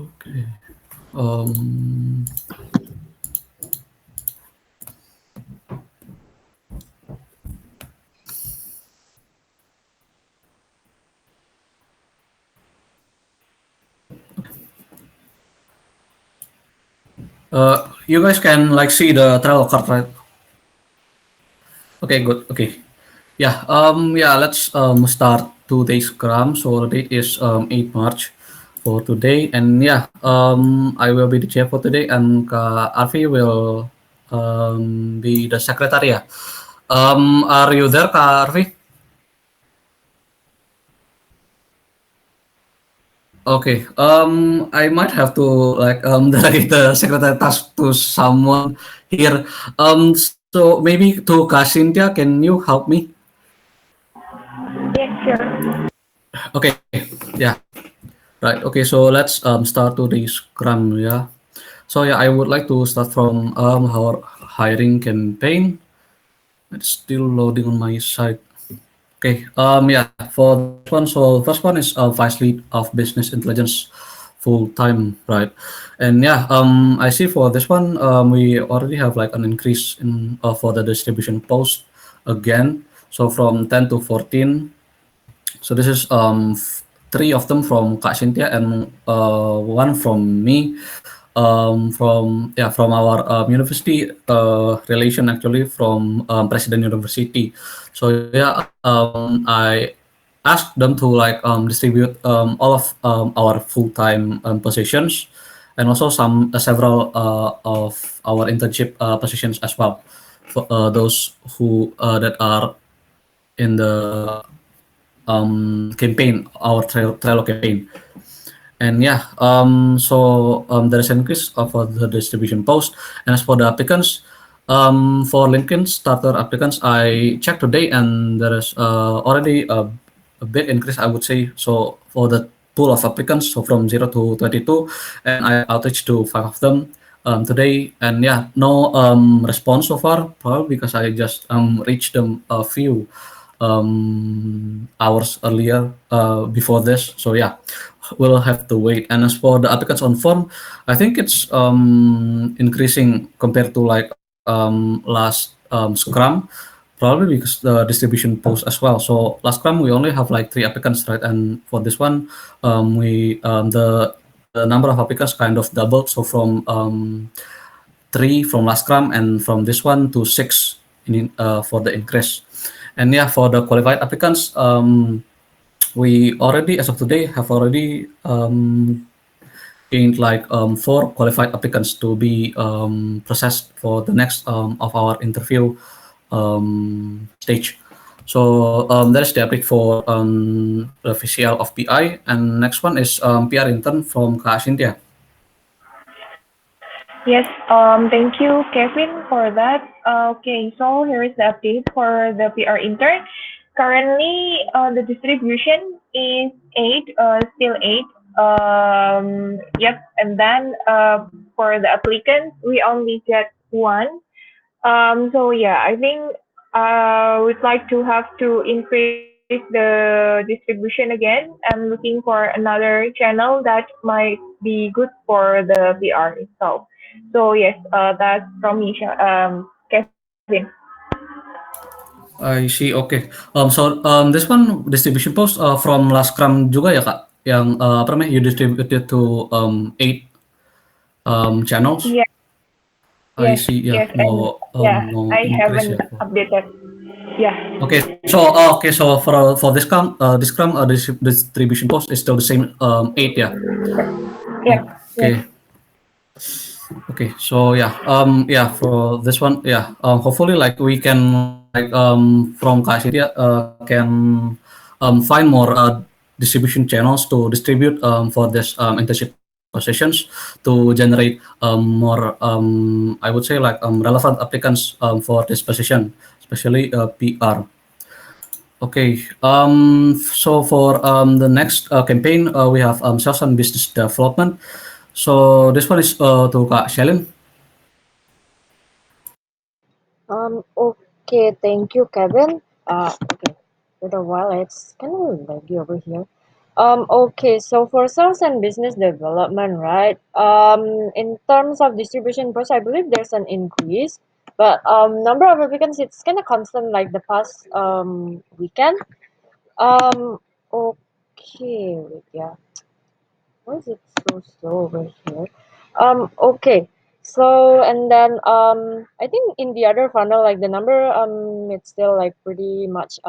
Okay. Um, you guys can like see the travel card, right? Okay, good. Okay. Yeah. Yeah. Let's start today's Scrum. So the date is 8 March for today, and yeah. I will be the chair for today, and Arfi will be the secretary. Yeah. Are you there, Arfi? Okay. I might have to like delegate the secretary task to someone here. So maybe to Kak Cynthia, can you help me? Yes, sure. Okay. Yeah. Right. Okay. So let's start to the Scrum. Yeah. So yeah, I would like to start from our hiring campaign. It's still loading on my side. Okay. Yeah. For this one, so first one is vice lead of business intelligence full time, right? And yeah, I see for this one, we already have like an increase in for the distribution post again. So from 10 to 14. So this is three of them from Kak Cynthia and one from me. From our university relation actually from President University. So yeah, I asked them to like distribute all of our full-time positions and also some several of our internship positions as well for those who that are in the campaign, our Trello campaign. And yeah, there is an increase for the distribution post. And as for the applicants, for LinkedIn starter applicants, I checked today and there is already a big increase, I would say. So for the pool of applicants, so from 0 to 22, and I outreach to 5 of them today. And yeah, no response so far, probably because I just reached them a few hours earlier before this. So yeah, we'll have to wait. And as for the applicants on form, I think it's increasing compared to like last Scrum, probably because the distribution post as well. So last Scrum we only have like three applicants, right? And for this one, we the number of applicants kind of doubled. So from three from last Scrum and from this one to six for the increase. And yeah, for the qualified applicants, we already, as of today, have already gained like four qualified applicants to be processed for the next of our interview stage. So there's the update for the VCL of PI, and next one is PR intern from Kak Cynthia. Yes, thank you, Kevin, for that. Okay, so here is the update for the PR intern. Currently, the distribution is eight, still eight. Yep, and then for the applicants, we only get one. So yeah, I think we'd like to have to increase the distribution again. I'm looking for another channel that might be good for the PR itself. So yes, that's from me, Kevin. I see. Okay. This one distribution post from last Scrum juga ya Kak, yang apa namanya you distributed to eight channels. Yes, I yes, see. Yeah. yes, and No yeah, no I increase haven't ya. updated. Yeah. Okay. So for this Scrum distribution post is still the same eight yeah. Yep. Yes. Okay. Okay. So yeah for this one hopefully like we can like from Kak can find more distribution channels to distribute for this internship positions to generate more I would say like relevant applicants for this position, especially PR. Okay. So for the next campaign, we have sales and business development. So this one is to Kak Shelin. Okay, thank you, Kevin. Okay, with a while, it's kind of laggy over here. Okay, so for sales and business development, right? In terms of distribution process, I believe there's an increase, but number of applicants it's kind of constant like the past weekend. Um, okay, wait, yeah. Why is it so slow over here? Okay. So and then I think in the other funnel like the number it's still like pretty much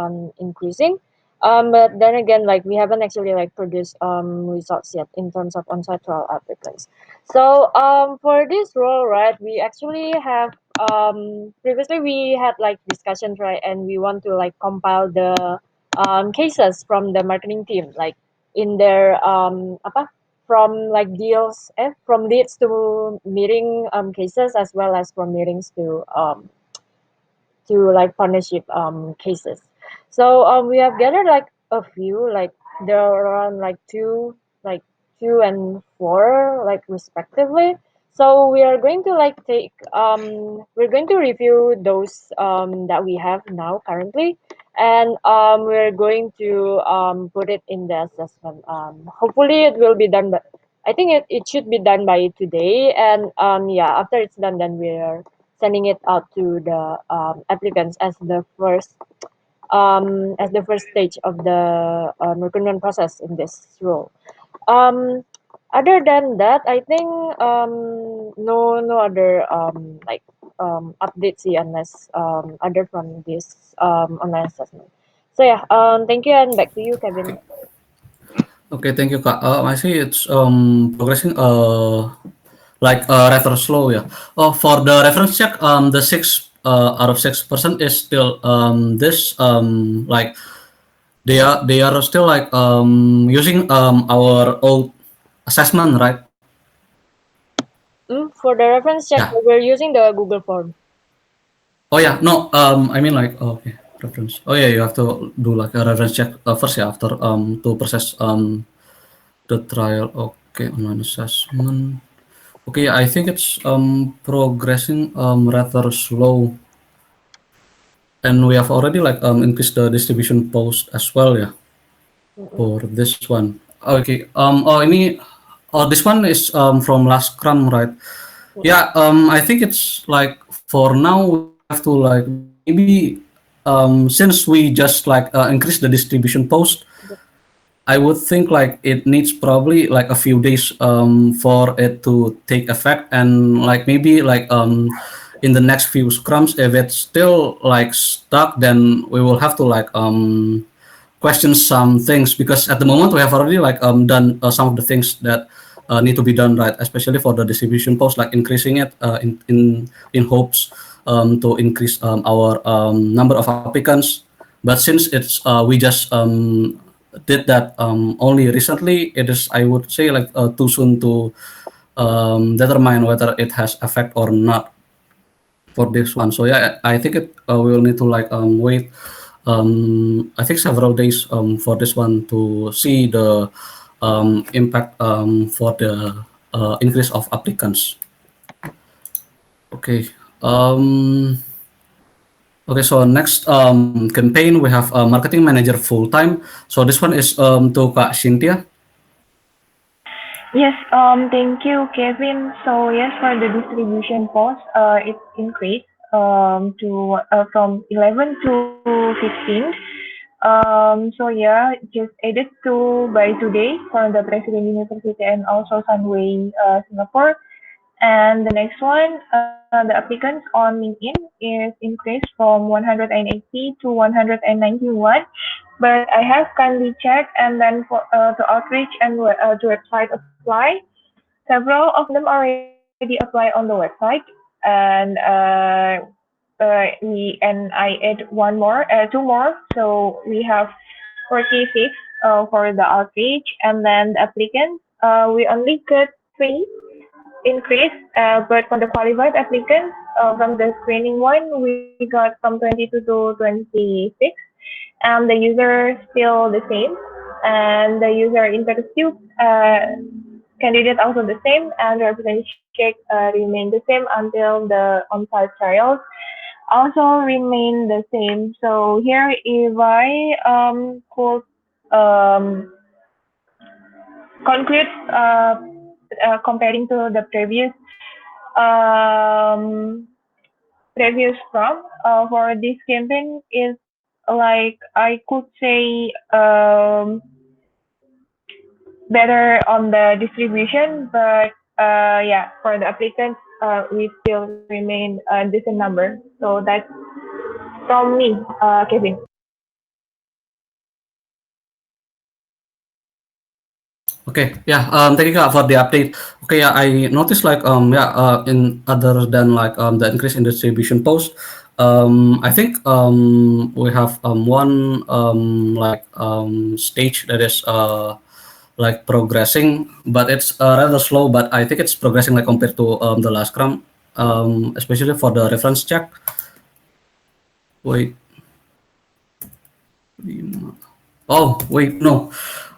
increasing. But then again like we haven't actually like produced results yet in terms of on-site trial applicants. So for this role, right, we actually have previously we had like discussions, right, and we want to like compile the cases from the marketing team like in their apa from like deals from leads to meeting cases as well as from meetings to like partnership cases. So we have gathered like a few like there are around like two and four like respectively. So we are going to like take we're going to review those that we have now currently, and we're going to put it in the assessment. Hopefully it will be done, but I think it should be done by today. And yeah, after it's done, then we're sending it out to the applicants as the first stage of the recruitment process in this role. Um, Other than that, I think no other updates here unless other from this online assessment. So yeah, thank you and back to you, Kevin. Okay, thank you, Kak. I see it's progressing like rather slow, yeah. For the reference check, the six out of 6% is still this like they are still like using our old assessment, right? For the reference check, Yeah. we're using the Google form. Oh yeah, no. I mean like okay reference. Oh yeah, you have to do like a reference check first, yeah, after to process the trial. Okay, online assessment. Okay, I think it's progressing rather slow, and we have already like increased the distribution post as well, yeah, Mm-mm. for this one. Okay, oh ini, oh this one is from last cram, right? Mm-mm. Yeah, I think it's like for now we have to like maybe since we just like increase the distribution post, I would think like it needs probably like a few days for it to take effect, and like maybe like in the next few scrums if it's still like stuck, then we will have to like question some things, because at the moment we have already like done some of the things that need to be done, right, especially for the distribution post, like increasing it in hopes to increase our number of applicants. But since it's we just did that only recently, it is, I would say, like too soon to determine whether it has effect or not for this one. So yeah, I think it we will need to like wait. I think several days for this one to see the impact for the increase of applicants. Okay. Okay. So next campaign we have a marketing manager full time. So this one is to Kak Cynthia. Yes, thank you, Kevin. So yes, for the distribution cost, it increased to from 11 to 15. So yeah, just added to by today for the President University and also Sunway, Singapore. And the next one, the applicants on LinkedIn is increased from 180 to 191. But I have kindly checked and then for to outreach and to website apply. Several of them already apply on the website, and I add one more, two more. So we have 46 for the outreach, and then the applicants. We only got 20 increase, but for the qualified applicants from the screening one, we got from 22 to 26, and the user still the same, and the user interview candidate also the same, and the reference check remain the same until the on-site trials also remain the same. So here, if I could um, conclude comparing to the um, previous Scrum for this campaign is like I could say better on the distribution, but yeah, for the applicants, we still remain a decent number. So that's from me, Kevin. Okay, yeah. Thank you Kak, for the update. Okay, yeah, I noticed like yeah, in other than like the increase in distribution post, I think we have one like stage that is like progressing, but it's rather slow. But I think it's progressing like compared to the last Scrum, especially for the reference check. Wait, oh wait, no.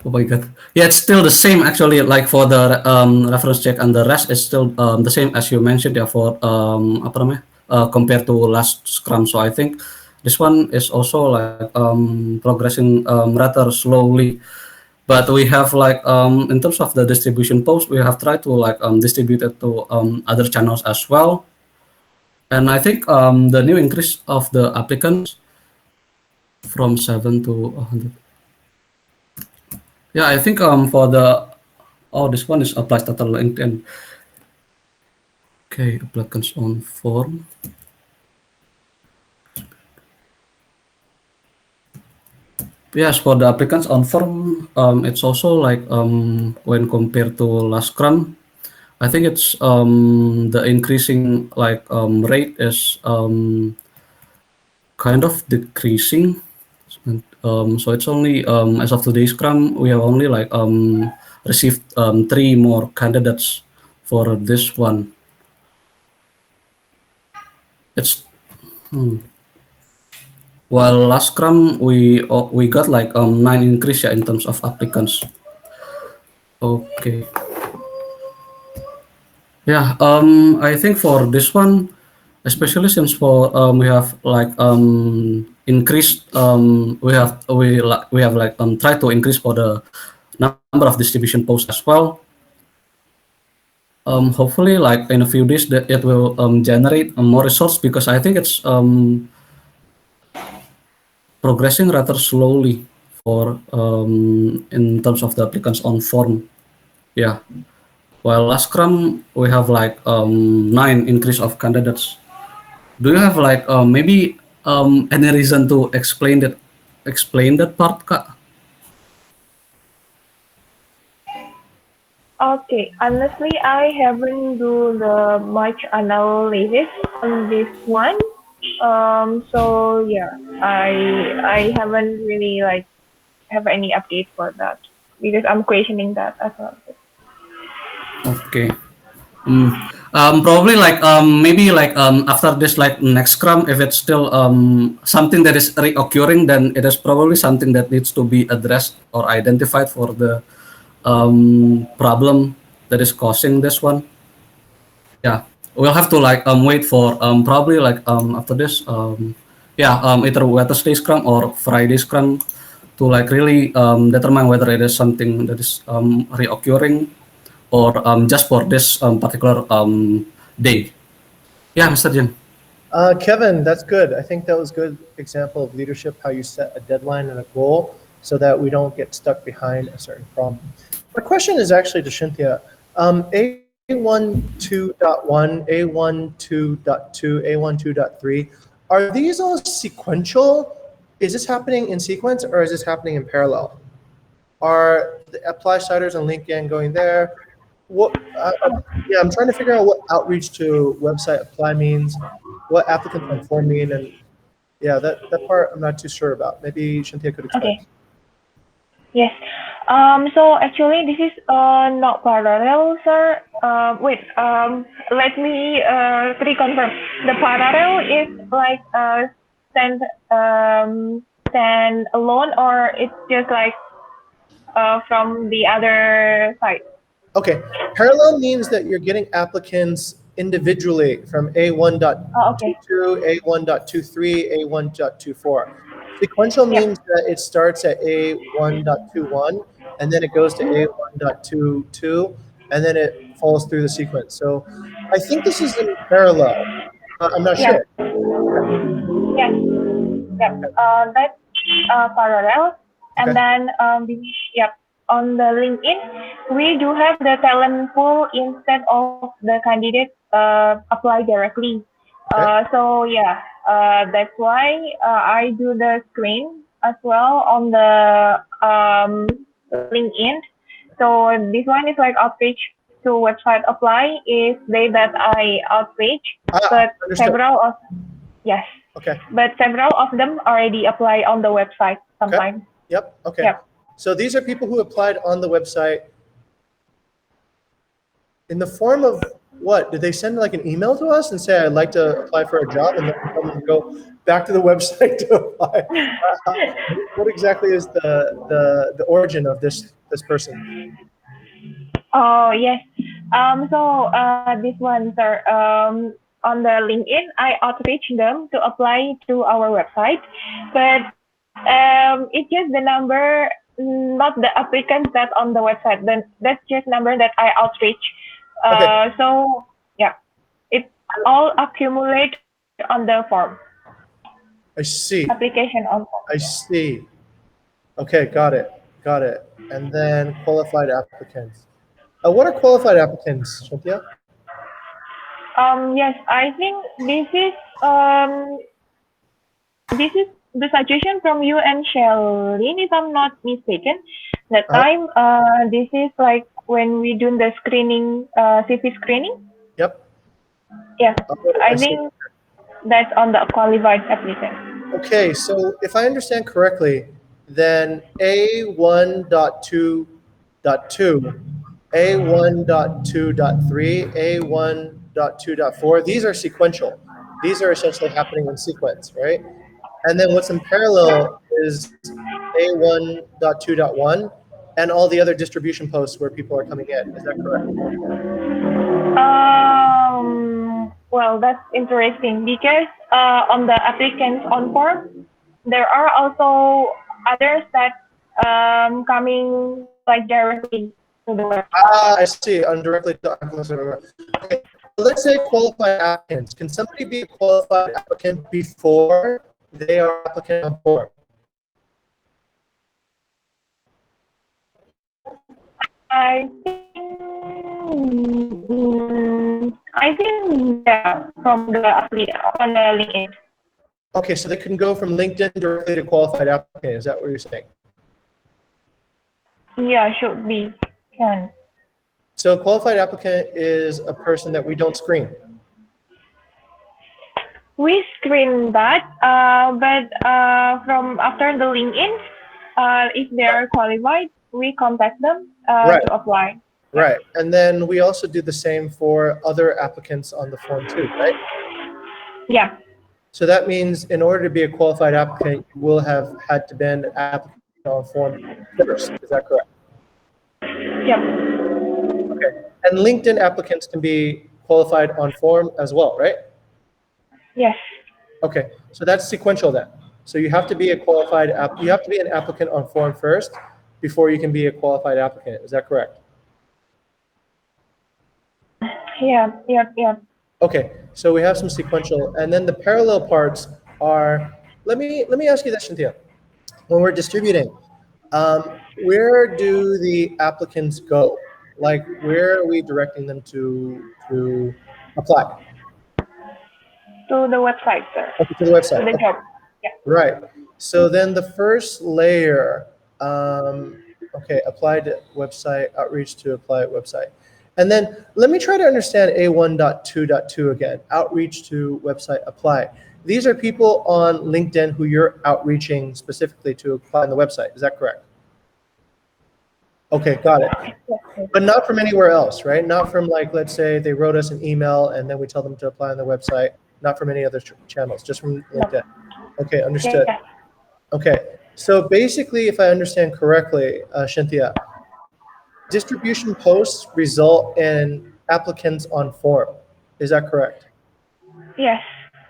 Oh my god. Yeah, it's still the same actually. Like for the reference check and the rest is still the same as you mentioned ya for apa namanya compared to last Scrum. So I think this one is also like progressing rather slowly. But we have like in terms of the distribution post, we have tried to like distribute it to other channels as well. And I think the new increase of the applicants from 7 to 100. Yeah, I think for the oh, this one is applies to LinkedIn. Okay, applicants on form. Yes, for the applicants on form, it's also like when compared to last Scrum, I think it's the increasing like rate is kind of decreasing. So it's only as of today's Scrum, we have only like received three more candidates for this one. It's while last Scrum we got like nine increase ya in terms of applicants. Okay. Yeah. I think for this one, especially since for we have like increased we have like tried to increase for the number of distribution posts as well. Hopefully, like in a few days, that it will generate more results because I think it's progressing rather slowly for in terms of the applicants on form. Yeah. While last Scrum we have like nine increase of candidates. Do you have like maybe any reason to explain that part, Kak? Okay, honestly, I haven't do the much analysis on this one. So yeah, I haven't really like have any update for that because I'm questioning that as well. Okay. Mm. Probably like maybe like after this like next Scrum, if it's still something that is reoccurring, then it is probably something that needs to be addressed or identified for the problem that is causing this one. Yeah, we'll have to like wait for probably like after this yeah either Wednesday Scrum or Friday Scrum to like really determine whether it is something that is reoccurring or just for this particular day. Yeah, Mr. Jim. Kevin, that's good. I think that was a good example of leadership, how you set a deadline and a goal so that we don't get stuck behind a certain problem. My question is actually to Cynthia. A12.1, A12.2, A12.3, are these all sequential? Is this happening in sequence or is this happening in parallel? Are the apply sliders and LinkedIn going there? Yeah, I'm trying to figure out what outreach to website apply means, what applicants on form mean, and yeah, that part I'm not too sure about. Maybe Shantia could explain. Okay. Yes. So actually, this is not parallel, sir. Wait. Let me reconfirm. The parallel is like stand stand alone, or it's just like from the other side. Okay, parallel means that you're getting applicants individually from A1.22, Okay. A1.23, A1.24. Sequential Yep. means that it starts at A1.21 and then it goes to A1.22, and then it follows through the sequence. So I think this is in parallel. I'm not Yeah. sure. Yes. Yep. That's parallel. Okay. And then, yep, on the LinkedIn, we do have the talent pool instead of the candidate apply directly. So yeah, that's why I do the screen as well on the LinkedIn. So this one is like outreach to website apply is they that I outreach, but Understood. several of yes, Okay. but several of them already apply on the website sometimes. Yep. Okay. Yep. So these are people who applied on the website in the form of what? Did they send like an email to us and say, I'd like to apply for a job, and then we tell them to go back to the website to apply? What exactly is the origin of this person? Oh yes. So this one, sir. On the LinkedIn, I outreach them to apply to our website, but it's just the number, not the applicants that on the website. Then that's just number that I outreach. Okay. So yeah, it all accumulate on the form. I see. Application on form. I see. Okay, got it. Got it. And then qualified applicants. What are qualified applicants, Cynthia? Yes, I think this is the suggestion from you and Shelly, if I'm not mistaken. That time, this is like when we do the screening, CV screening. Yep. Yeah, I see. think that's on the qualified applicant. Okay, so if I understand correctly, then A1.2.2, A1.2.3, A1.2.4, these are sequential. These are essentially happening in sequence, right? And then what's in parallel is A1.2.1 and all the other distribution posts where people are coming in. Is that correct? Well, that's interesting because on the applicants on form, there are also others that coming like directly to the website. I see. Directly to applicants. Okay. Let's say qualified applicants. Can somebody be a qualified applicant before they are applicant on form? I think yeah, from the on the LinkedIn. Okay, so they can go from LinkedIn directly to qualified applicant. Is that what you're saying? Yeah, should be can. So a qualified applicant is a person that we don't screen. We screen that, but from after the LinkedIn, if they are qualified, we contact them to apply. Right, and then we also do the same for other applicants on the form too, right? Yeah. So that means in order to be a qualified applicant, you will have had to be an applicant on form first. Is that correct? Yep. Okay, and LinkedIn applicants can be qualified on form as well, right? Yes. Okay, so that's sequential then. So you have to be a qualified you have to be an applicant on form first before you can be a qualified applicant. Is that correct? Yeah. Okay, so we have some sequential, and then the parallel parts are. Let me ask you this, Cynthia. When we're distributing, where do the applicants go? Like, where are we directing them to apply? To the website, sir. Okay, to the website. To the job. Yeah. Right. So then the first layer, okay, apply to website, outreach to apply website. And then let me try to understand A1.2.2 again, outreach to website apply. These are people on LinkedIn who you're outreaching specifically to apply on the website. Is that correct? Okay, got it. But not from anywhere else, right? Not from like, let's say they wrote us an email and then we tell them to apply on the website, not from any other channels, just from LinkedIn. Okay, understood. Yeah. Okay, so basically, if I understand correctly, Cynthia, distribution posts result in applicants on form. Is that correct? Yes.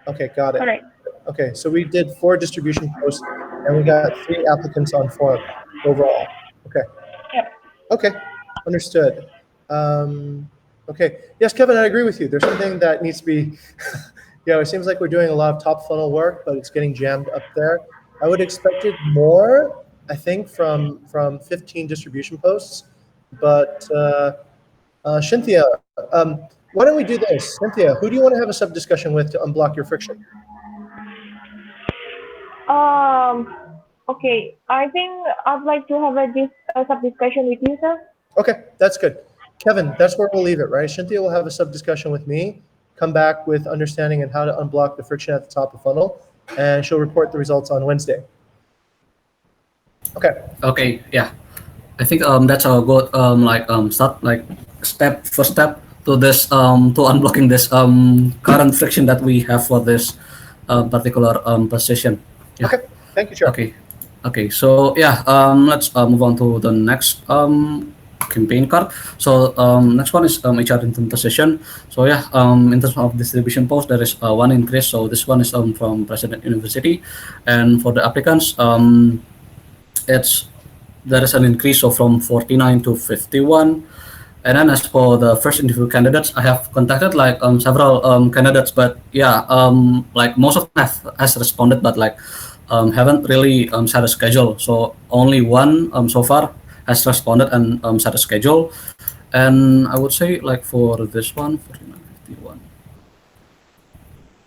Okay, got it. Correct. Okay, so we did 4 distribution posts and we got 3 applicants on form overall. Okay. Yep. Okay, understood. Um, okay, yes, Kevin, I agree with you. There's something that needs to be, it seems like we're doing a lot of top funnel work, but it's getting jammed up there. I would expected more, I think, from 15 distribution posts, but Cynthia, why don't we do this? Cynthia, who do you want to have a sub discussion with to unblock your friction? Um, okay. I think I'd like to have a sub discussion with you, sir. Okay, that's good. Kevin, that's where we'll leave it, right? Cynthia will have a sub discussion with me, come back with understanding and how to unblock the friction at the top of funnel, and she'll report the results on Wednesday. Okay, Okay, yeah. I think that's a good start like first step to this to unblocking this current friction that we have for this particular position. Yeah. okay. Thank you, Chair. Okay. Okay. So yeah, let's move on to the next campaign card. So next one is HR intern position. So yeah, in terms of distribution post, there is one increase. So this one is from President University, and for the applicants, it's there is an increase so from 49 to 51. And then as for the first interview candidates, I have contacted like several candidates, but yeah, like most of them has responded, but like haven't really set a schedule. So only one so far has responded and set a schedule. And I would say like for this one, 49, 51.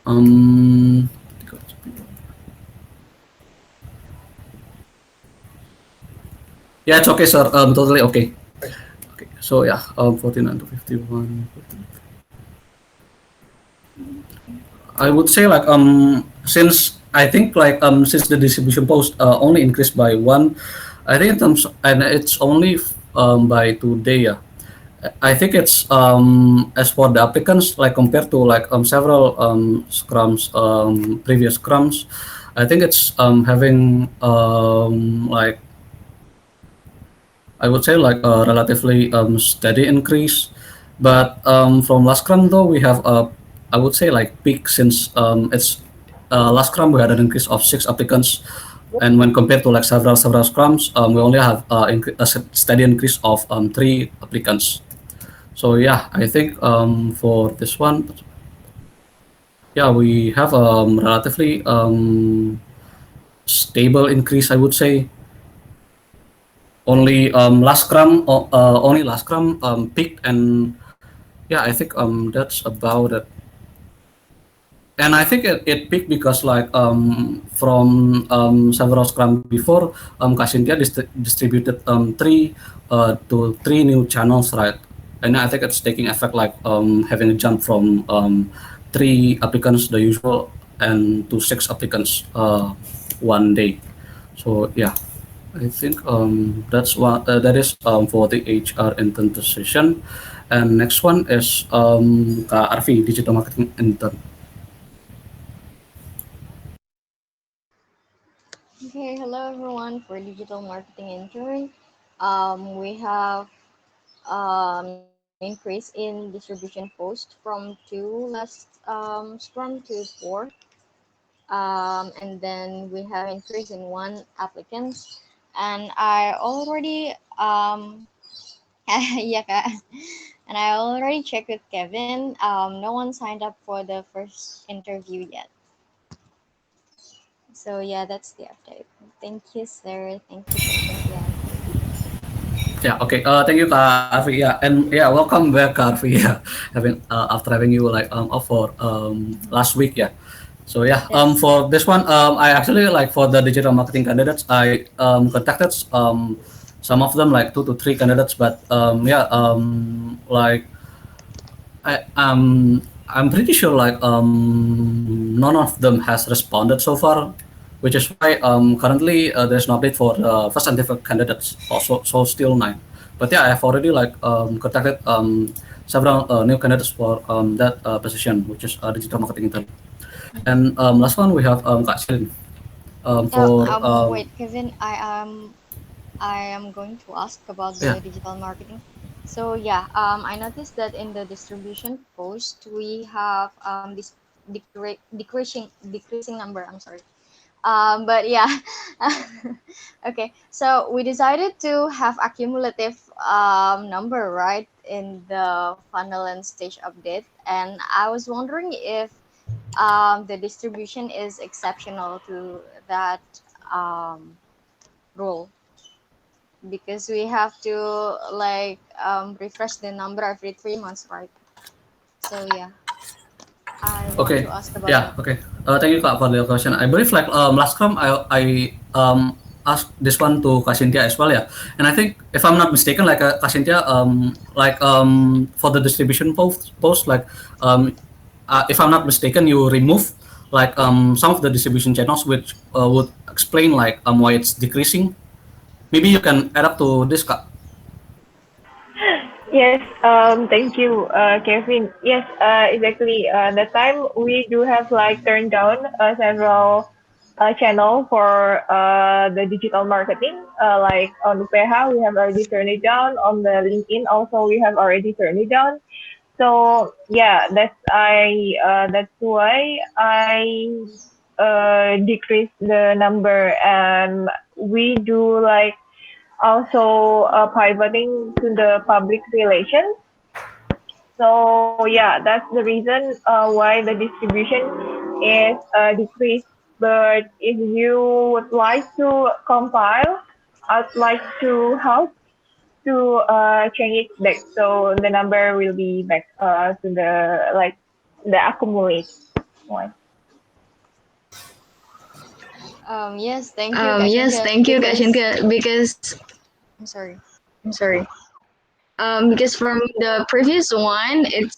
Um, yeah, it's okay, sir. Totally okay. Okay, so yeah, 49 to 51. I would say like since I think like since the distribution post only increased by one, I think in terms and it's only by today. Yeah. I think it's as for the applicants like compared to like several scrums previous scrums, I think it's having like I would say like a relatively steady increase. But from last cram though, we have I would say like peak since it's last cram we had an increase of 6 applicants, and when compared to like several scrums, we only have a steady increase of 3 applicants. So yeah, I think for this one, yeah, we have relatively stable increase. I would say only last cram peaked, and yeah, I think that's about it. And I think it peaked because like from several scrum before, Kasintia distributed three new channels, right? And I think it's taking effect like having a jump from 3 applicants the usual and to 6 applicants one day. So yeah, I think that is for the HR intern position. And next one is Kak Arfi, digital marketing intern. Okay, hello everyone for digital marketing intern. We have increase in distribution post from 2 last scrum to 4. And then we have increase in 1 applicants. And I already yeah, Kak. And I already checked with Kevin. No one signed up for the first interview yet. So yeah, that's the update. Thank you, sir. Thank you, Sir Cynthia. Yeah, okay. Thank you, Kak Arfi. Yeah, and yeah, welcome back, Kak Arfi. Yeah, having after having you like off for last week. Yeah. So yeah, Yes. for this one, I actually like for the digital marketing candidates, I contacted some of them like 2 to 3 candidates, but yeah, like I'm pretty sure like none of them has responded so far, which is why currently there's no update for first and third candidates. Also, so still 9. But yeah, I have already like contacted several new candidates for that position, which is digital marketing intern. And last one we have Kak Shelin for Wait, Kevin. I am going to ask about yeah. the digital marketing. So yeah, I noticed that in the distribution post we have this decreasing number. I'm sorry. But yeah, okay. So we decided to have a cumulative number, right, in the funnel and stage update. And I was wondering if the distribution is exceptional to that um, rule, because we have to like refresh the number every 3 months, right? So yeah, I want Okay. to ask about Yeah. that. Okay. Thank you Kak for the question. I believe like last time I asked this one to Kak Cynthia as well, yeah. And I think if I'm not mistaken, like Kak Cynthia, for the distribution post like if I'm not mistaken, you remove like some of the distribution channels which would explain like why it's decreasing. Maybe you can add up to this, Kak. Yes, thank you, Kevin. Yes, exactly. That time we do have like turned down several channel for the digital marketing. Like on UPH, we have already turned it down. On the LinkedIn, also we have already turned it down. So yeah, that's why I decrease the number, and we do like also pivoting to the public relations. So yeah, that's the reason why the distribution is decreased. But if you would like to compile, I'd like to help to change it back, so the number will be back to the like the accumulate one. Yes, thank you, Kak Yes, Cynthia, thank you, Kak because Cynthia, because I'm sorry. I'm sorry. Because from the previous one, it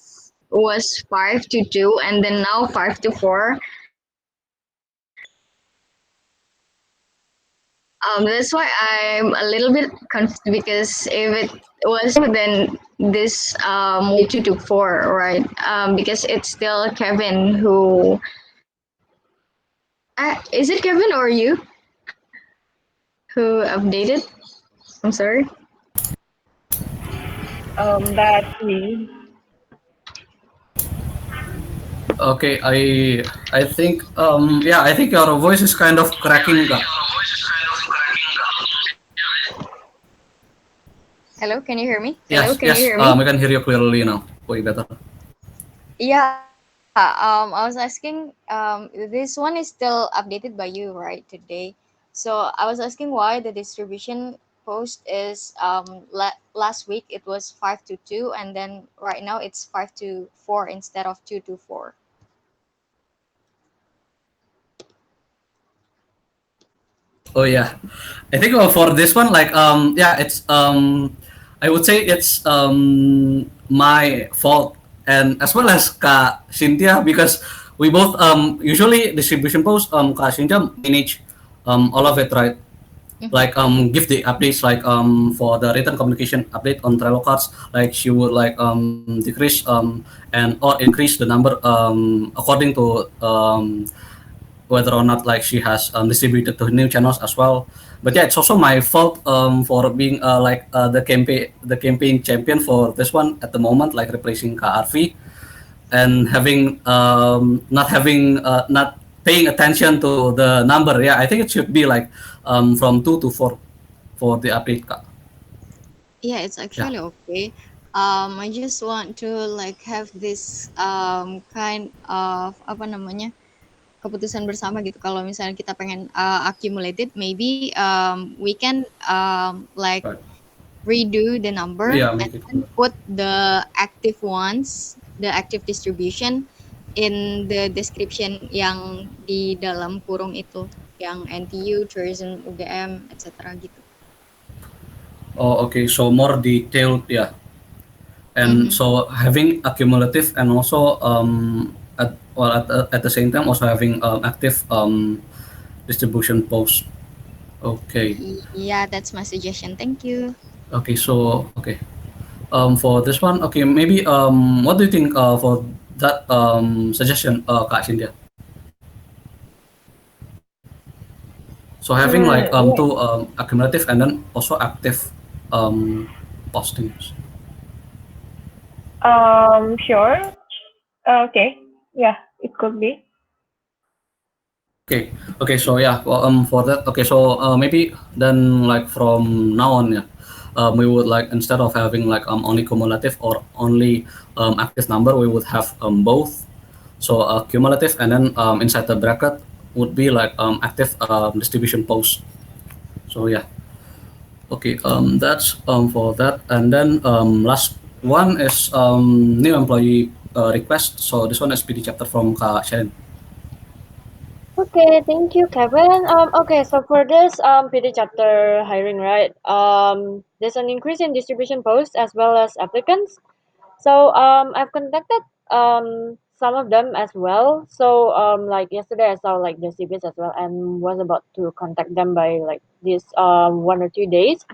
was 5 to 2, and then now 5 to 4. That's why I'm a little bit confused, because if it was then this will be 2 to 4, right? Because it's still Kevin who. Is it Kevin or you who updated? I'm sorry. That's me. Okay, I think yeah, I think your voice is kind of cracking, Kak. Hello, can you hear me? Hello, Yes, can you yes, hear me? I can hear you clearly now. Way better. Yeah, I was asking, this one is still updated by you, right, today? So I was asking why the distribution post is last week it was 5 to 2, and then right now it's 5 to 4 instead of 2 to 4. Oh yeah, I think for this one, like yeah, it's I would say it's my fault and as well as Kak Cynthia because we both usually distribution post Kak Cynthia manage all of it, right? Mm-hmm. Like give the updates like for the written communication update on Trello cards, like she would like decrease and or increase the number according to whether or not like she has distributed to new channels as well. But yeah, it's also my fault for being the campaign champion for this one at the moment, like replacing KRV and not paying attention to the number. Yeah, I think it should be like from 2 to 4 for the update. Yeah, it's Yeah. actually okay. I just want to like have this kind of apa namanya, keputusan bersama gitu. Kalau misalnya kita pengen accumulated, maybe we can like Right. redo the number Yeah, and make it then clear. put the active ones, the active distribution in the description yang di dalam kurung itu, yang NTU, tourism, UGM, etc. gitu. Oh, okay. So more detailed, yeah. And Mhm. so having accumulative and also at the same time also having active distribution post. Okay. Yeah, that's my suggestion. Thank you. Okay. So okay. For this one, okay. Maybe what do you think for that suggestion, Kak Cynthia? So having like Yeah. two accumulative and then also active um postings. Sure. Okay. Yeah, it could be. Okay. Okay. So yeah. Well, for that. Okay. So maybe then like from now on, yeah, we would like instead of having like only cumulative or only active number, we would have both. So cumulative, and then inside the bracket would be like active distribution post. So yeah. Okay. That's for that, and then last one is new employee request. So this one is PD chapter from Kak Shen. Okay, thank you, Kevin. Okay, so for this PD chapter hiring, right? There's an increase in distribution posts as well as applicants. So I've contacted some of them as well. So like yesterday I saw like the CVs as well and was about to contact them by like this 1 or 2 days.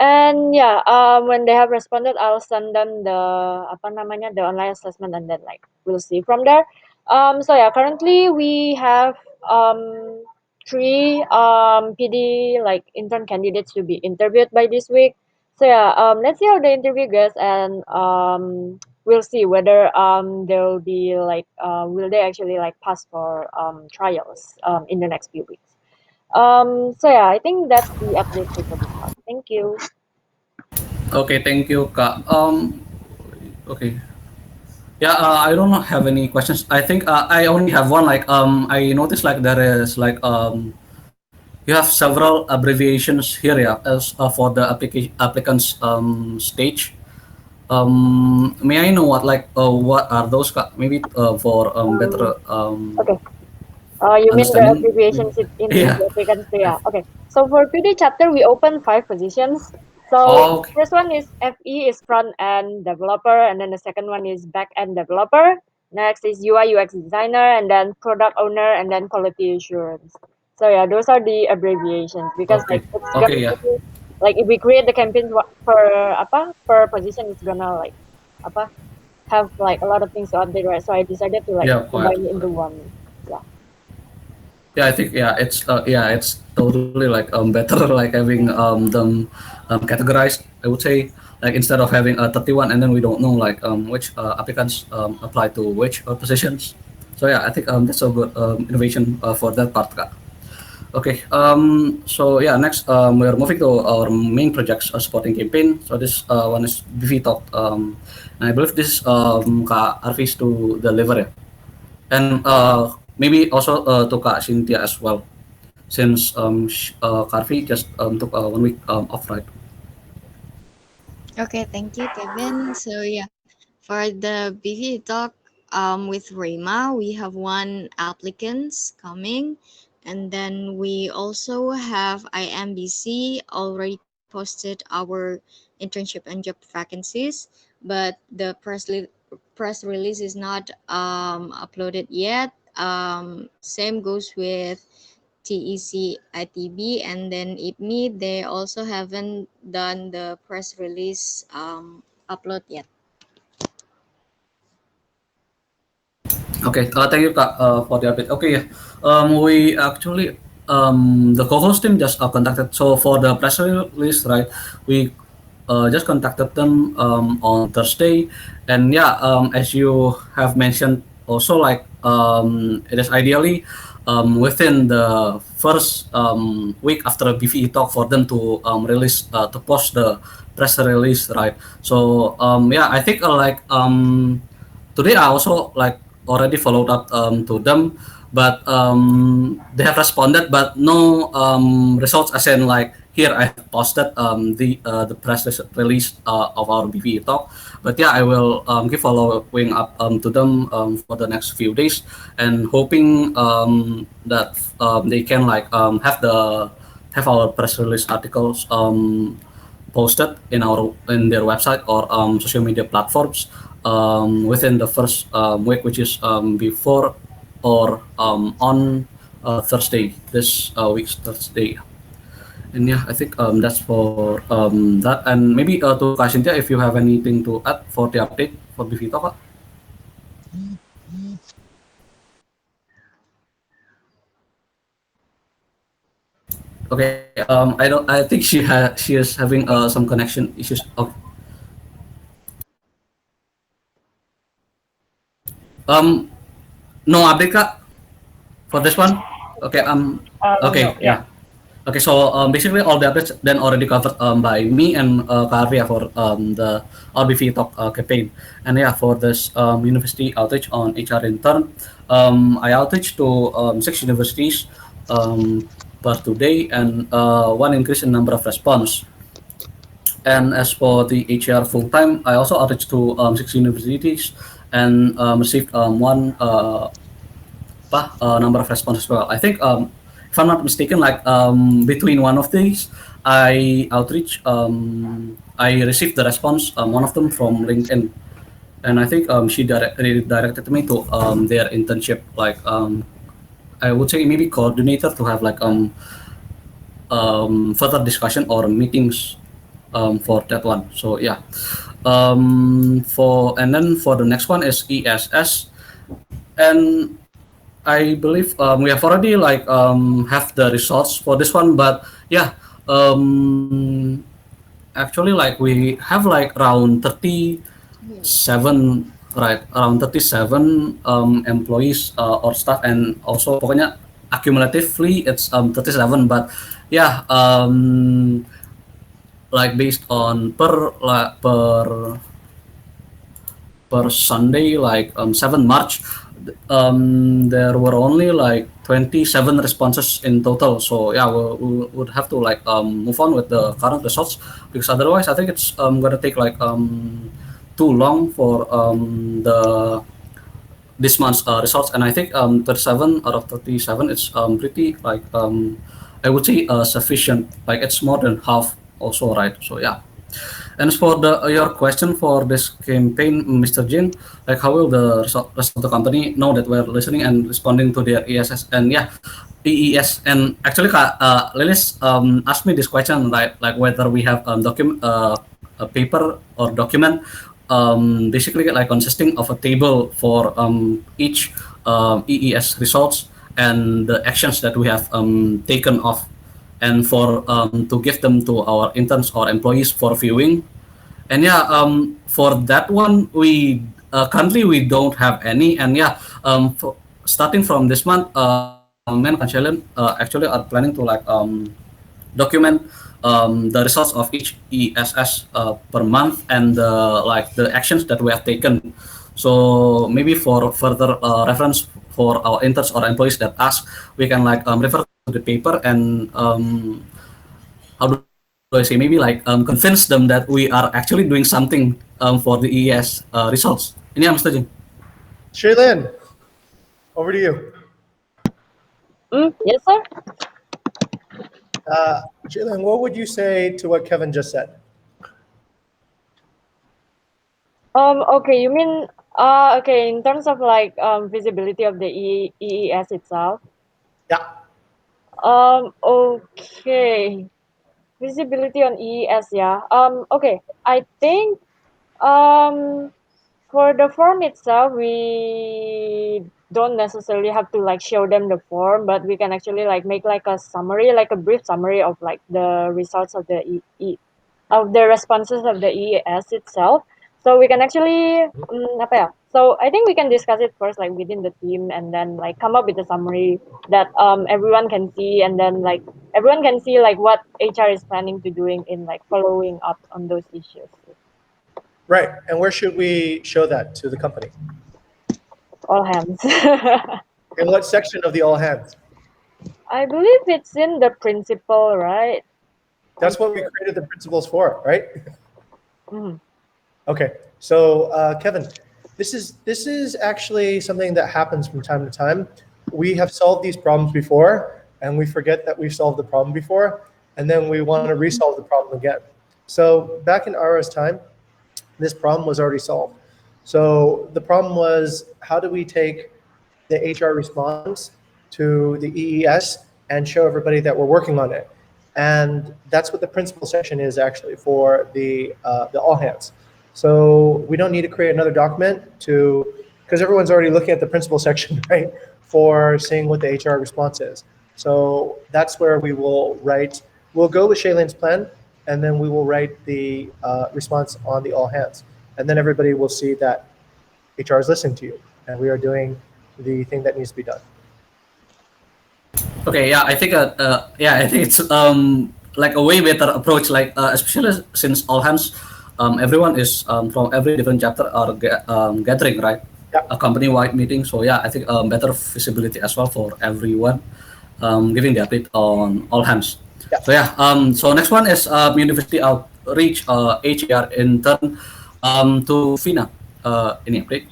And yeah, when they have responded, I'll send them the apa namanya, the online assessment, and then like we'll see from there. So yeah, currently we have three PD like intern candidates to be interviewed by this week. So yeah, let's see how the interview goes, and we'll see whether they'll be like will they actually like pass for trials in the next few weeks. So yeah, I think that's the update for this part. Thank you. Okay. Thank you, Kak. Okay. Yeah, I don't have any questions. I think I only have one. Like, I noticed like there is like you have several abbreviations here, yeah, as for the application applicants stage. May I know what are those? Maybe for Um, better okay. You mean the understanding. abbreviations in Yeah. the applicants? Yeah. Okay. So for PD chapter, we open 5 positions. So Oh, okay. first one is FE is front end developer, and then the second one is back end developer. Next is UI UX designer, and then product owner, and then quality assurance. So yeah, those are the abbreviations because Okay. like it's Okay. gonna Yeah. be like if we create the campaign per apa per position, it's gonna like apa have like a lot of things to update, right? So I decided to like Yeah. Quite. combine it into one. Yeah. Yeah, I think it's totally like better like having them categorized. I would say like instead of having 31 and then we don't know like which applicants apply to which positions. So yeah, I think that's a good innovation for that part, Kak. Okay, so yeah, next we're moving to our main projects supporting campaign. So this one is BV Talk, and I believe this Kak Arvis to deliver it, and maybe also to Kak Cynthia as well, since Karvi just took 1 week off, right? Okay, thank you, Kevin. So yeah, for the BV talk with Rema, we have one applicants coming, and then we also have IMBC already posted our internship and job vacancies, but the press release is not uploaded yet. Same goes with TEC ITB, and then IPMI. They also haven't done the press release upload yet. Okay, thank you Kak for the update. Okay, yeah. We actually the co-host team just contacted. So for the press release, right? We just contacted them on Thursday, and yeah, as you have mentioned, also like it is ideally within the first week after BVE talk for them to release to post the press release, right? So yeah, I think today I also like already followed up to them, but they have responded, but no results. As in, like here I have posted the press release of our BVE talk. But yeah, I will keep following up to them for the next few days, and hoping that they can like have our press release articles posted in their website or social media platforms within the first week, which is before or on Thursday, this week's Thursday. And yeah, I think that's for that. And maybe to Kak Cynthia, if you have anything to add for the update for Bivito, Kak. Okay, I don't. I think she is having some connection issues. Okay. Um, no update, Kak, for this one. Okay. Okay. No, yeah. Yeah. Okay. So basically, all the updates then already covered by me and Karvia for the RBV talk campaign. And yeah, for this university outreach on HR intern, I outreach to 6 universities per today and one increase in number of response. And as for the HR full time, I also outreach to 6 universities and received one number of responses as well. I think if I'm not mistaken, like between one of these, I received the response, one of them from LinkedIn, and I think she redirected me to their internship, like I would say maybe coordinator to have like further discussion or meetings for that one. So yeah, for and then for the next one is ESS, and I believe we have already like have the results for this one, but yeah, um, actually like we have like around 37, right, around 37 employees or staff, and also pokoknya accumulatively it's 37, but yeah, like based on per Sunday, like 7 March, there were only like 27 responses in total. So yeah, we would have to like move on with the current results, because otherwise I think it's gonna take like too long for the this month's results. And I think 37 out of 37 is pretty like I would say sufficient. Like it's more than half also, right? So yeah. And as for the your question for this campaign, Mr. Jin, like how will the rest of the company know that we're listening and responding to their ESS? And yeah, EES. And actually, Lilis asked me this question, like whether we have a paper or document, basically like consisting of a table for each EES results and the actions that we have taken off, and for to give them to our interns or employees for viewing. And yeah, for that one, we currently we don't have any. And yeah, starting from this month, men Kanchelen actually are planning to like document the results of each ESS per month, and like the actions that we have taken. So maybe for further reference for our interns or employees that ask, we can like refer to the paper and how do I say, maybe like convince them that we are actually doing something for the EES results. Ini ya, Mr. Jin. Shaylin, over to you. Yes, sir. Shaylin, what would you say to what Kevin just said? Okay, you mean okay, in terms of like visibility of the EES itself. Yeah. Okay. Visibility on EES, yeah. Okay. I think for the form itself, we don't necessarily have to like show them the form, but we can actually like make like a summary, like a brief summary of like the results of the of the responses of the EES itself. So we can actually apa ya? So I think we can discuss it first like within the team, and then like come up with a summary that everyone can see, and then like everyone can see like what HR is planning to doing in like following up on those issues. Right. And where should we show that to the company? All hands. In what section of the all hands? I believe it's in the principal, right? That's what we created the principles for, right? Mhm. Okay. So Kevin, this is actually something that happens from time to time. We have solved these problems before, and we forget that we've solved the problem before, and then we want to resolve the problem again. So back in Ara's time, this problem was already solved. So the problem was, how do we take the HR response to the EES and show everybody that we're working on it? And that's what the principal section is actually for the all hands. So we don't need to create another document because everyone's already looking at the principal section, right, for seeing what the HR response is. So that's where we will write. We'll go with Shaylin's plan, and then we will write the response on the all hands. And then everybody will see that HR is listening to you, and we are doing the thing that needs to be done. Okay, yeah, I think I think it's like a way better approach, like especially since all hands, everyone is from every different chapter are gathering, right? Yeah. A company-wide meeting. So yeah, I think better visibility as well for everyone, giving the update on all hands. Yeah. So yeah, so next one is university outreach HR intern to Vina. Any update?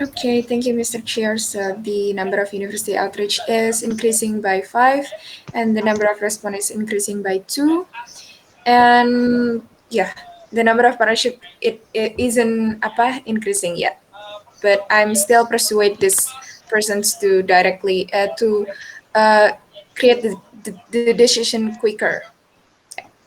Okay, thank you, Mr. Chair. So the number of university outreach is increasing by 5, and the number of respondents is increasing by 2. And yeah, the number of partnership it isn't increasing yet, but I'm still persuade this persons to directly uh, create the decision quicker.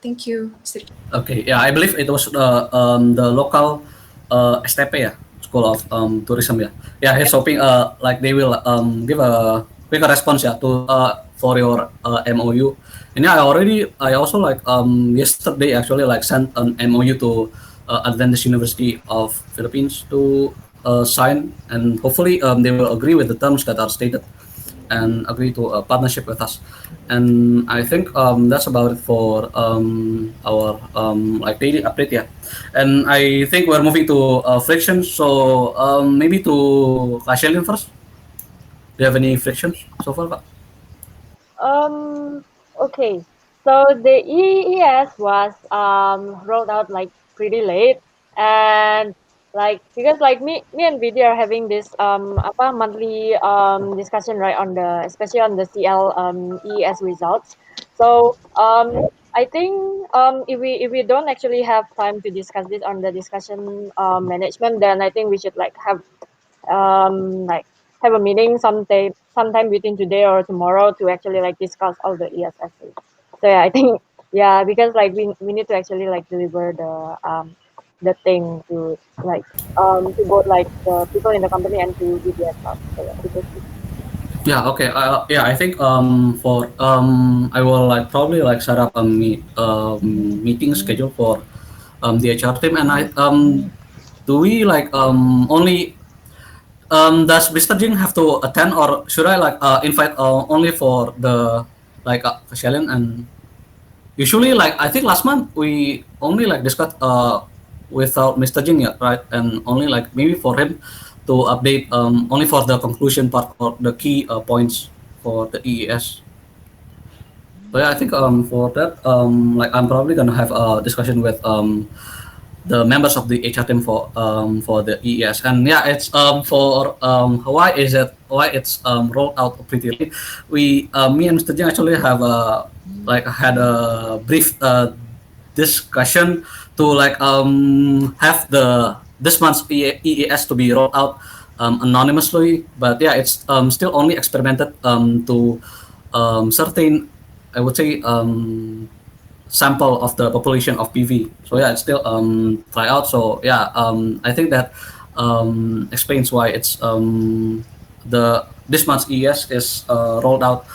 Thank you, Mr. Okay, yeah, I believe it was the local STP, yeah, School of Tourism, yeah. Yeah, he's hoping like they will give a quicker response, yeah, to for your MOU. And yeah, I also like yesterday actually like sent an MOU to Adventist University of Philippines to sign, and hopefully they will agree with the terms that are stated and agree to a partnership with us. And I think that's about it for our like daily update. Yeah, and I think we're moving to frictions. So maybe to Kashelin first. Do you have any frictions so far, Kak? Um, okay. So the EES was rolled out like pretty late, and like because like me and Vidi are having this monthly discussion, right, on the especially on the CL EES results. So I think if we don't actually have time to discuss this on the discussion management, then I think we should like like have a meeting sometime between today or tomorrow to actually like discuss all the ESSs. So yeah, I think yeah, because like we need to actually like deliver the thing to both like the people in the company and to VBS stuff. So yeah, because Yeah. Okay. Yeah. I think for I will like probably like set up a meeting schedule for the HR team, and I do we like only does Mr. Jing have to attend, or should I like invite only for the like Shalin? And usually like I think last month we only like discussed without Mr. Jing, yeah, right? And only like maybe for him to update only for the conclusion part or the key points for the EES. So yeah, I think for that like I'm probably gonna have a discussion with the members of the HR team for the EES. And yeah, it's for why it's rolled out pretty late. We me and Mr. Jing actually have like had a brief discussion to like have the this month's EES to be rolled out anonymously. But yeah, it's still only experimented to certain, I would say, sample of the population of PV. So yeah, it's still try out. So yeah, I think that explains why it's the this month's ES is rolled out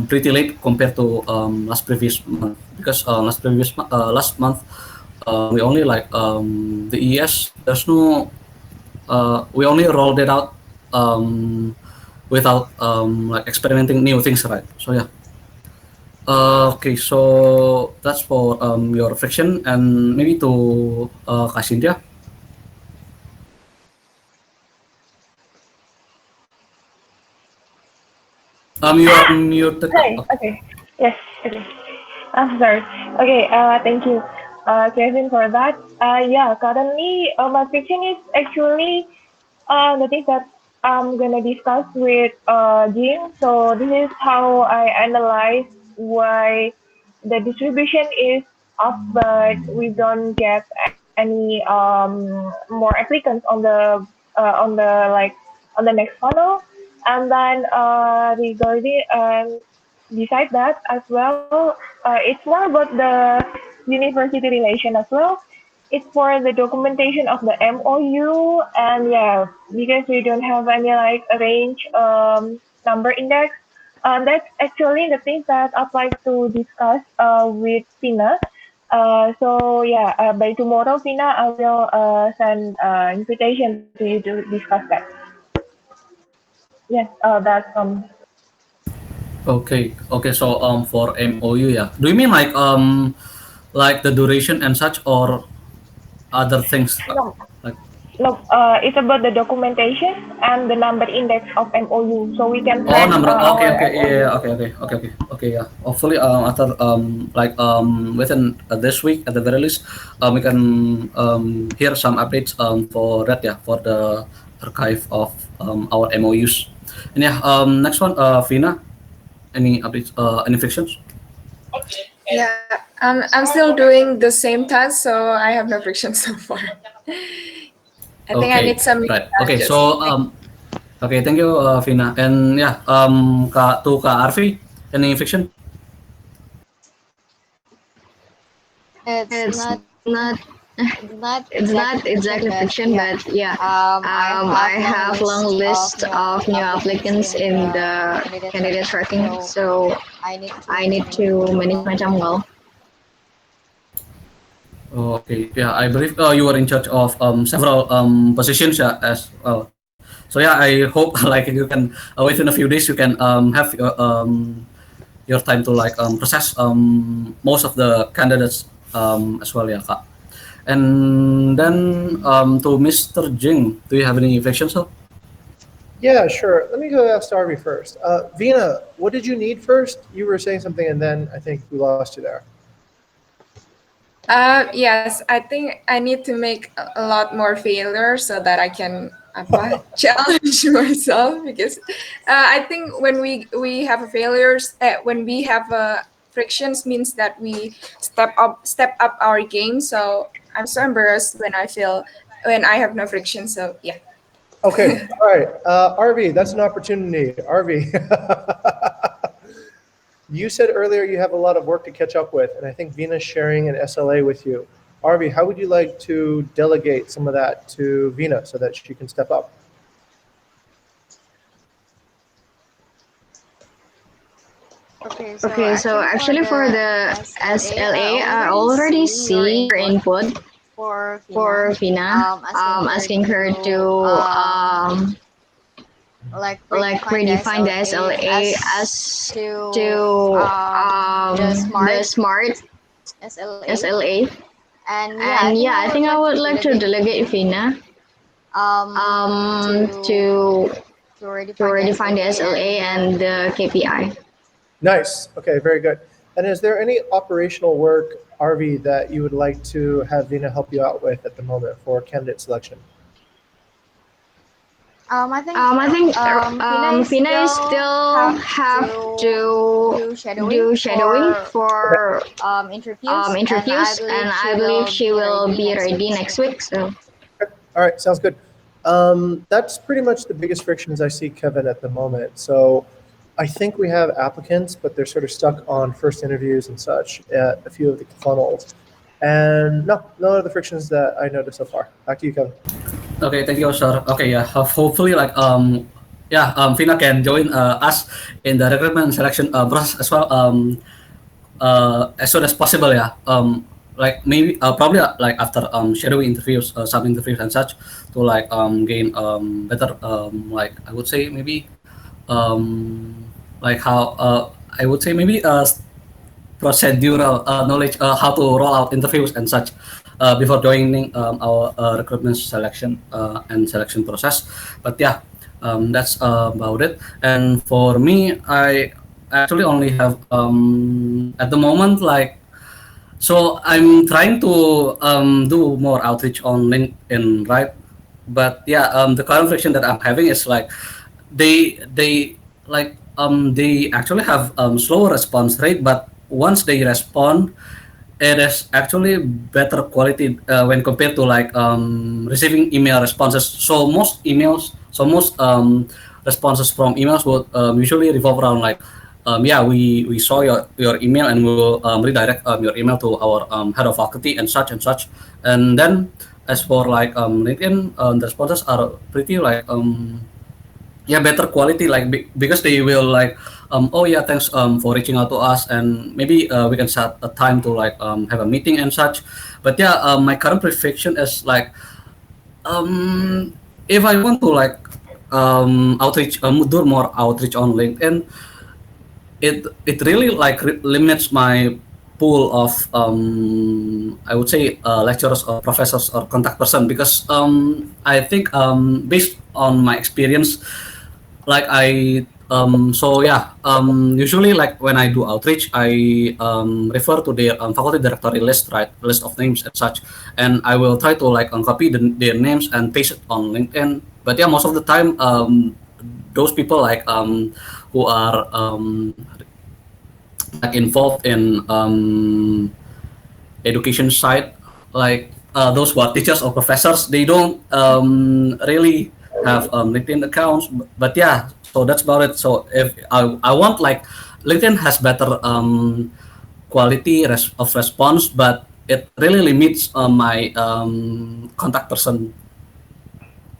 pretty late compared to last previous month, because last month we only like the ES. There's no we only rolled it out without like experimenting new things, right? So yeah. Okay, so that's for your friction, and maybe to Kasindia. You are muted. Hi. Okay. Yes. Okay. I'm sorry. Okay. Thank you, Kevin, for that. Yeah. Currently, my fiction is actually the thing that I'm gonna discuss with Jim. So this is how I analyze why the distribution is up, but we don't get any more applicants on the like on the next funnel. And then regarding beside that as well, it's more about the university relation as well. It's for the documentation of the MOU, and yeah, because we don't have any like range number index. That's actually the thing that I'd like to discuss with Tina. So yeah, by tomorrow, Tina, I will send invitation to you to discuss that. Yes, that's Okay, okay. So for MOU, yeah. Do you mean like the duration and such, or other things? No, Like no, it's about the documentation and the number index of MOU, so we can oh, track number. Okay, our okay, yeah, yeah, MOU. okay, okay, okay, okay, okay. Yeah. Hopefully, after like within this week at the very least, we can hear some updates for that, yeah, for the archive of our MOUs. And yeah, next one, Vina. Any updates? Any fictions? Yeah, I'm still doing the same task, so I have no friction so far. I think I Okay, need some right. Okay, challenges. so okay, thank you, Vina. And yeah, Kak Arfi, any fiction? It's It's not not it's not it's exactly not fiction, exactly but fiction, yeah. but yeah, I I have long have long list of list of new applicants applicants in in the the candidate candidate tracking, tracking, so so I need I to need manage to my manage time my well. time well. Oh, okay. Yeah, I believe you were in charge of several positions, yeah, as well. So yeah, I hope like you can within a few days you can have your time to like process most of the candidates as well, yeah, Kak. And then to Mr. Jing, do you have any reflections, sir? Yeah, sure. Let me go ask Darby first. Vina, what did you need first? You were saying something, and then I think we lost you there. Yes, I think I need to make a lot more failures so that I can apa, challenge myself because I think when we have a failures, when we have frictions means that we step up our game. So I'm so embarrassed when I feel when I have no friction. So yeah. Okay, all right. RV, that's an opportunity. RV, you said earlier you have a lot of work to catch up with, and I think Vina's sharing an SLA with you. RV, how would you like to delegate some of that to Vina so that she can step up? Okay, so actually for the SLA, I already see your input for Vina, asking her to like redefine the SLA as to the smart SLA. And yeah, I think I would like to delegate Vina to redefine the SLA and the KPI. Nice. Okay, very good. And is there any operational work, RV, that you would like to have Vina help you out with at the moment for candidate selection? I think Vina is still have to do shadowing Okay. for interviews, and I believe she will be ready next week. So All right, sounds good. That's pretty much the biggest frictions I see, Kevin, at the moment. So I think we have applicants, but they're sort of stuck on first interviews and such at a few of the funnels. And no other frictions that I noticed so far. Back to you, Kevin. Okay, thank you, sir. Okay, yeah. Hopefully, like yeah, Vina can join us in the recruitment selection process as well. As soon as possible, yeah. Like maybe probably like after shadowing interviews, some interviews and such, to like gain better like I would say maybe um like how I would say maybe procedural knowledge, how to roll out interviews and such before joining our recruitment selection and selection process. But yeah, that's about it. And for me, I actually only have at the moment like so I'm trying to do more outreach on LinkedIn, right? But yeah, the current friction that I'm having is like they like they actually have slower response rate, but once they respond, it is actually better quality when compared to like receiving email responses. So most responses from emails would usually revolve around like yeah, we saw your email and we will redirect your email to our head of faculty and such. And then as for like LinkedIn, the responses are pretty like yeah, better quality like because they will like oh yeah, thanks for reaching out to us, and maybe we can set a time to like have a meeting and such. But yeah, my current perfection is like um if I want to like outreach do more outreach on LinkedIn, it really like limits my pool of I would say lecturers or professors or contact person, because I think based on my experience, like so yeah, usually like when I do outreach, I refer to their faculty directory list, right, list of names and such, and I will try to like copy their names and paste it on LinkedIn. But yeah, most of the time those people like who are like involved in education side, like those who are teachers or professors, they don't really have LinkedIn accounts. But yeah, so that's about it. So if I want like LinkedIn has better quality of response, but it really limits my contact person.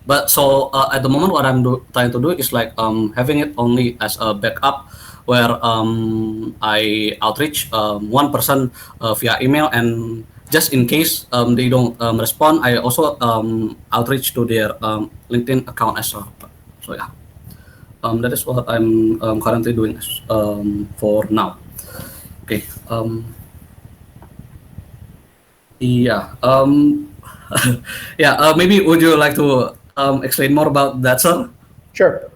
But so at the moment, what I'm trying to do is like having it only as a backup, where I outreach one person via email, and just in case they don't respond, I also outreach to their LinkedIn account as well. So yeah, that is what I'm currently doing for now. Okay. Yeah. Yeah. Maybe would you like to explain more about that, sir? Sure.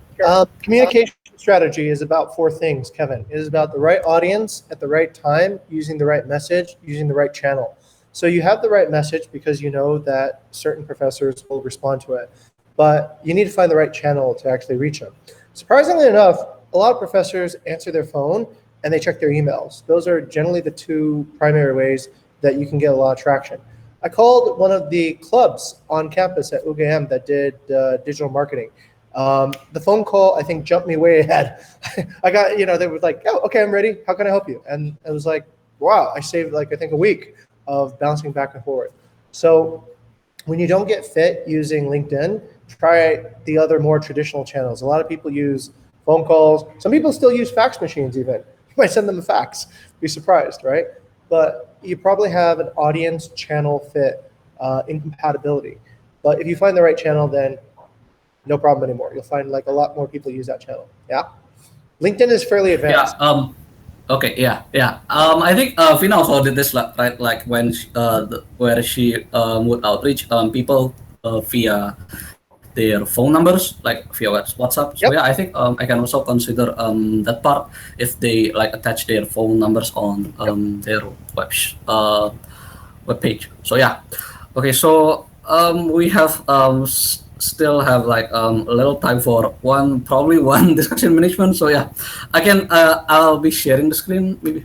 Communication strategy is about four things, Kevin. It is about the right audience at the right time, using the right message, using the right channel. So you have the right message because you know that certain professors will respond to it, but you need to find the right channel to actually reach them. Surprisingly enough, a lot of professors answer their phone and they check their emails. Those are generally the two primary ways that you can get a lot of traction. I called one of the clubs on campus at UGM that did digital marketing. The phone call, I think, jumped me way ahead. I got, they were like, oh, okay, I'm ready. How can I help you? And it was like, wow, I saved like, I think a week of bouncing back and forth. So when you don't get fit using LinkedIn, try the other more traditional channels. A lot of people use phone calls. Some people still use fax machines even. You might send them a fax. Be surprised, right? But you probably have an audience channel fit incompatibility. But if you find the right channel, then no problem anymore. You'll find like a lot more people use that channel. Yeah. LinkedIn is fairly advanced. Yeah. Okay. Yeah. Yeah. I think Vina also did this, right? Like when where she would outreach people via their phone numbers, like via WhatsApp. So Yep. yeah, I think I can also consider that part if they like attach their phone numbers on their web page. So yeah. Okay. So we have still have like a little time for probably one discussion management. So yeah, I'll be sharing the screen maybe.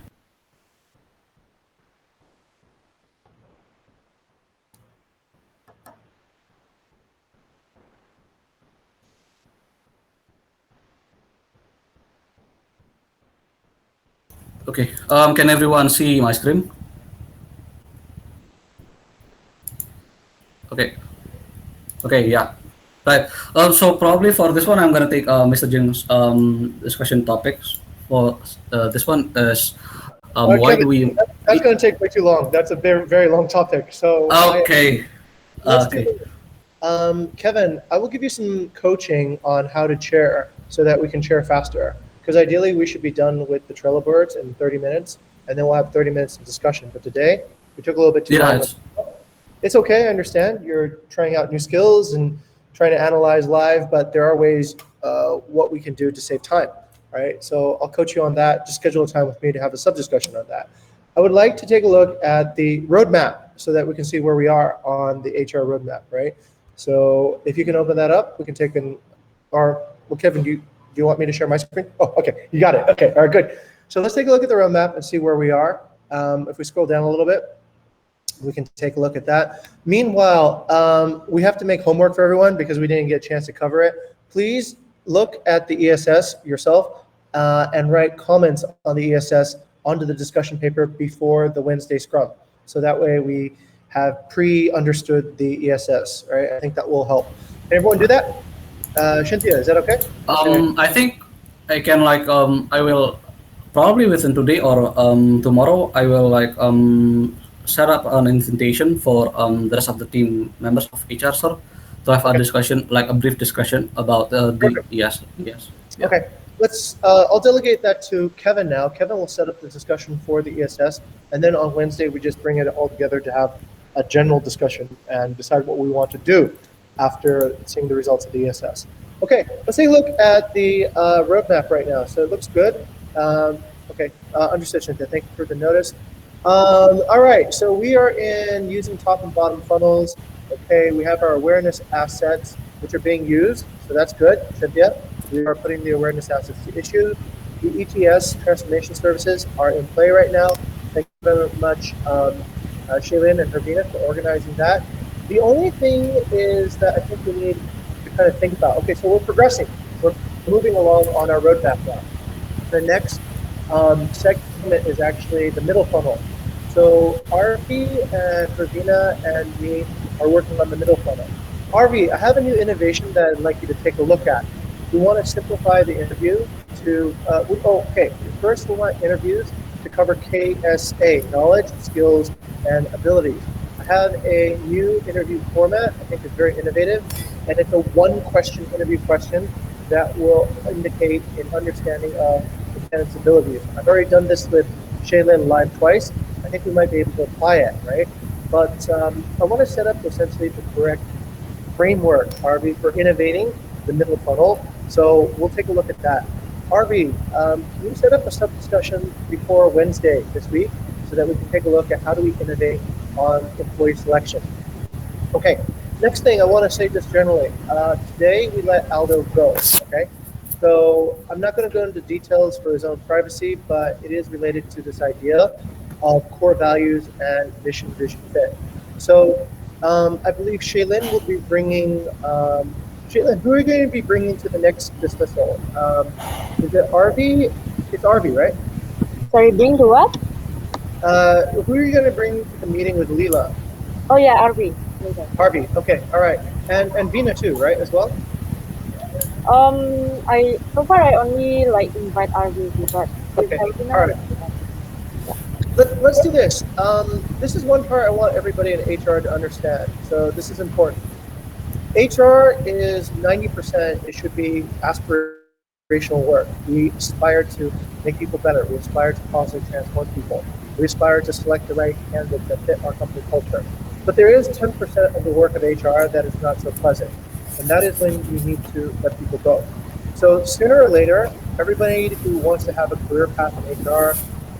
Okay. Can everyone see my screen? Okay. Okay. Yeah. Right. So probably for this one, I'm gonna take Mr. Jing's discussion topics. For this one is why do Kevin, we? that's going to take way too long. That's a very, very long topic. So Okay. let's Okay. do Kevin, I will give you some coaching on how to chair so that we can chair faster. Because ideally, we should be done with the Trello boards in 30 minutes, and then we'll have 30 minutes of discussion. But today, we took a little bit too Yeah. long. It's okay, I understand. You're trying out new skills and trying to analyze live, but there are ways what we can do to save time, right? So I'll coach you on that. Just schedule a time with me to have a sub-discussion on that. I would like to take a look at the roadmap so that we can see where we are on the HR roadmap, right? So if you can open that up, we can take well, Kevin, do you want me to share my screen? Oh, okay, you got it. Okay, all right, good. So let's take a look at the roadmap and see where we are. If we scroll down a little bit, we can take a look at that. Meanwhile, we have to make homework for everyone because we didn't get a chance to cover it. Please look at the ESS yourself and write comments on the ESS onto the discussion paper before the Wednesday scrum. So that way we have pre-understood the ESS, right? I think that will help. Can everyone do that? Shintia, is that okay? I think I can like I will probably within today or tomorrow I will like set up an invitation for the rest of the team members of HR, sir, to have a discussion, like a brief discussion about the Perfect. yes. Yeah. Okay. I'll delegate that to Kevin now. Kevin will set up the discussion for the ESS, and then on Wednesday we just bring it all together to have a general discussion and decide what we want to do after seeing the results of the ESS. Okay, let's take a look at the roadmap right now. So it looks good. Okay, understood, Shinta. Thank you for the notice. All right, so we are in using top and bottom funnels. Okay, we have our awareness assets, which are being used, so that's good, Cynthia. We are putting the awareness assets to issue. The ETS transformation services are in play right now. Thank you very much, Shailin and Hervina, for organizing that. The only thing is that I think we need to kind of think about, okay, so we're progressing. We're moving along on our roadmap now. The next segment is actually the middle funnel. So Arvi and Hervina and me are working on the middle funnel. Arvi, I have a new innovation that I'd like you to take a look at. We want to simplify the interview to, first we want interviews to cover KSA, knowledge, skills, and abilities. I have a new interview format, I think it's very innovative, and it's a one-question interview question that will indicate an understanding of the candidate's abilities. I've already done this with Shailin live twice. I think we might be able to apply it, right? But I want to set up essentially the correct framework, Arvi, for innovating the middle funnel. So we'll take a look at that. Arvi, can you set up a sub-discussion before Wednesday this week so that we can take a look at how do we innovate on employee selection? Okay, next thing I want to say just generally. Today we let Aldo go, okay? So I'm not going to go into details for his own privacy, but it is related to this idea of core values and mission, vision, fit. So I believe Shailin will be bringing, Shailin, who are you going to be bringing to the next dismissal? Is it Arvi? It's Arvi, right? Sorry, bring to what? Who are you going to bring to the meeting with Leela? Oh yeah, RV. Arvi, okay, all right. And Vina too, right, as well? So far I only like invite RV, but Okay, all right. Let's do this. This is one part I want everybody in HR to understand. So this is important. HR is 90%, it should be aspirational work. We aspire to make people better. We aspire to positively transform people. We aspire to select the right candidates that fit our company culture. But there is 10% of the work of HR that is not so pleasant. And that is when you need to let people go. So sooner or later, everybody who wants to have a career path in HR,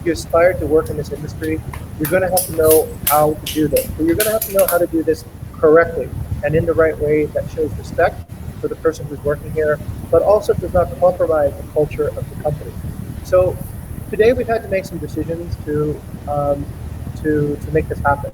if you aspire to work in this industry, you're going to have to know how to do this. But you're going to have to know how to do this correctly and in the right way that shows respect for the person who's working here, but also does not compromise the culture of the company. So today we've had to make some decisions to make this happen.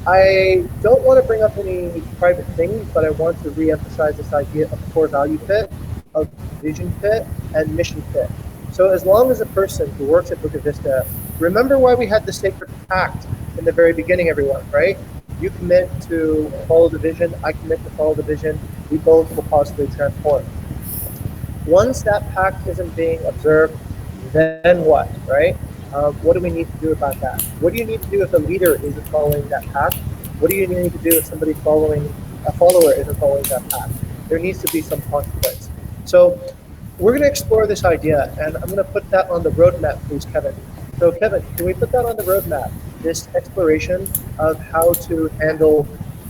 I don't want to bring up any private things, but I want to re-emphasize this idea of core value fit, of vision fit, and mission fit. So as long as a person who works at Bukit Vista, remember why we had the sacred pact in the very beginning, everyone, right? You commit to follow the vision, I commit to follow the vision, we both will positively transform. Once that pact isn't being observed, then what, right? What do we need to do about that? What do you need to do if a leader isn't following that path? What do you need to do if somebody following, a follower isn't following that path? There needs to be some consequence. So we're going to explore this idea, and I'm going to put that on the roadmap, please, Kevin. So Kevin, can we put that on the roadmap, this exploration of how to handle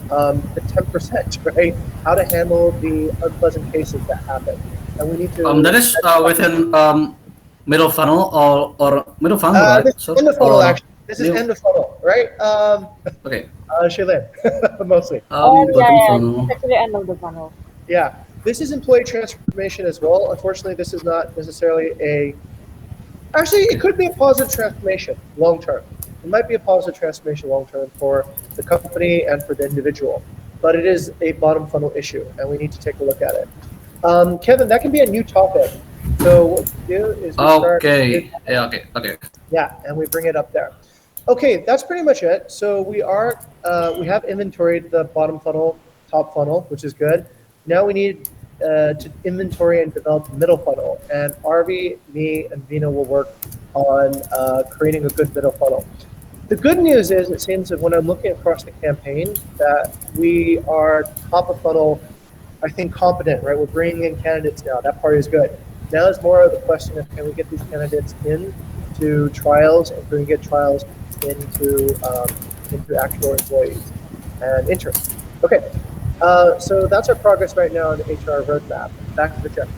the 10%, right? How to handle the unpleasant cases that happen. And we need to... That is within middle funnel or middle funnel, right? This is end of funnel, actually. This is new- end of funnel, right? Okay. Shailin, mostly. Bottom yeah, funnel. it's actually end of the funnel. Yeah, this is employee transformation as well. Unfortunately, this is not necessarily a... Actually, it could be a positive transformation long term. It might be a positive transformation long term for the company and for the individual. But it is a bottom funnel issue, and we need to take a look at it. Kevin, that can be a new topic. So what we do is we start... Okay. Yeah, okay. Yeah, and we bring it up there. Okay, that's pretty much it. So we have inventoried the bottom funnel, top funnel, which is good. Now we need to inventory and develop the middle funnel. And Arvi, me, and Vina will work on creating a good middle funnel. The good news is, it seems that when I'm looking across the campaign, that we are top of funnel, I think, competent, right? We're bringing in candidates now. That part is good. Now it's more of the question of can we get these candidates in to trials, and can we get trials into actual employees and interns. Okay, so that's our progress right now on the HR roadmap. Back to the chair.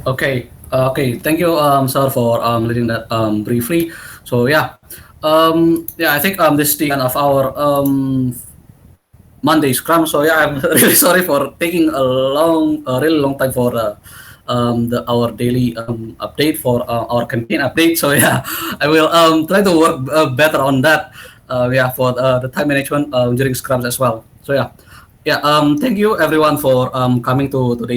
Okay. Okay. Thank you, sir, for leading that briefly. So yeah, I think this is the end of our Monday Scrum. So yeah, I'm really sorry for taking a really long time for our daily update for our campaign update. So yeah, I will try to work better on that. Yeah, for the time management during Scrums as well. So yeah, yeah. Thank you everyone for coming to today's